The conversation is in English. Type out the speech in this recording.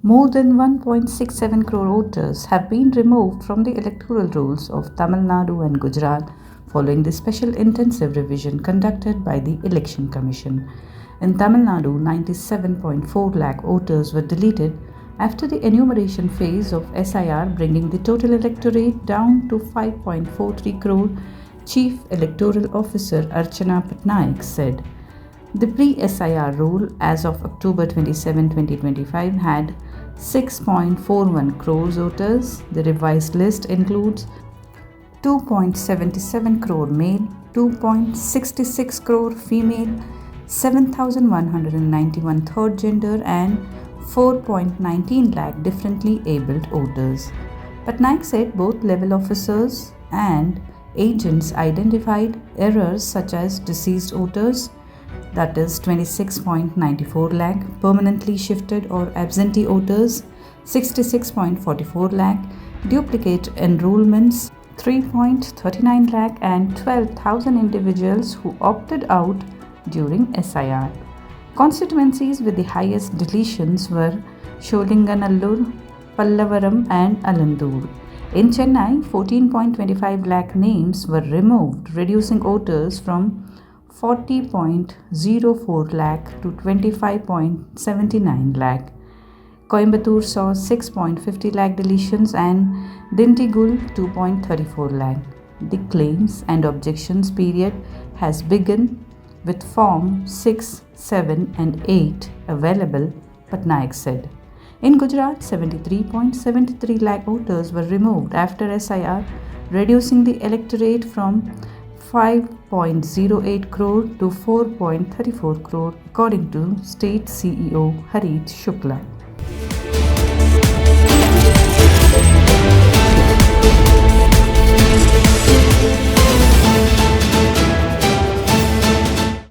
More than 1.67 crore voters have been removed from the electoral rolls of Tamil Nadu and Gujarat following the special intensive revision conducted by the Election Commission. In Tamil Nadu, 97.4 lakh voters were deleted after the enumeration phase of SIR, bringing the total electorate down to 5.43 crore, Chief Electoral Officer Archana Patnaik said. The pre-SIR roll as of October 27, 2025 had 6.41 crore voters. The revised list includes 2.77 crore male, 2.66 crore female, 7,191 third gender and 4.19 lakh differently abled voters. Patnaik said both level officers and agents identified errors such as deceased voters, that is 26.94 lakh, permanently shifted or absentee voters 66.44 lakh, duplicate enrollments 3.39 lakh and 12,000 individuals who opted out during SIR. Constituencies with the highest deletions were Sholinganallur, Pallavaram and Alandur. In Chennai, 14.25 lakh names were removed, reducing voters from 40.04 lakh to 25.79 lakh. Coimbatore saw 6.50 lakh deletions and Dindigul 2.34 lakh. The claims and objections period has begun with Form 6, 7 and 8 available, Patnaik said. In Gujarat, 73.73 lakh voters were removed after SIR, reducing the electorate from 5.08 crore to 4.34 crore, according to State CEO Harith Shukla.